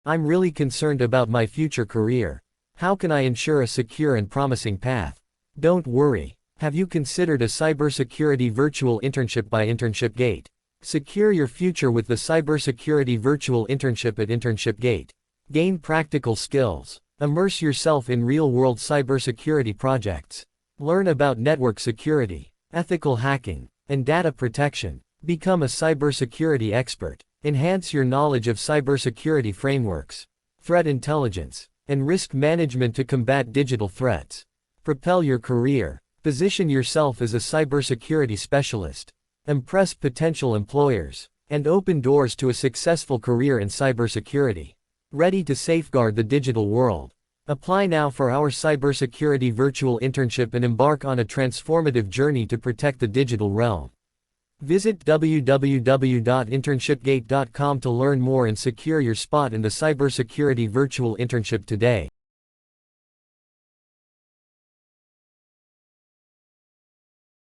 I'm really concerned about my future career. How can I ensure a secure and promising path? Don't worry. Have you considered a Cybersecurity Virtual Internship by InternshipGate? Secure your future with the Cybersecurity Virtual Internship at InternshipGate. Gain practical skills. Immerse yourself in real-world cybersecurity projects. Learn about network security, ethical hacking, and data protection. Become a cybersecurity expert. Enhance your knowledge of cybersecurity frameworks, threat intelligence, and risk management to combat digital threats. Propel your career. Position yourself as a cybersecurity specialist. Impress potential employers, and open doors to a successful career in cybersecurity. Ready to safeguard the digital world. Apply now for our Cybersecurity Virtual Internship and embark on a transformative journey to protect the digital realm. Visit www.internshipgate.com to learn more and secure your spot in the Cybersecurity Virtual Internship today.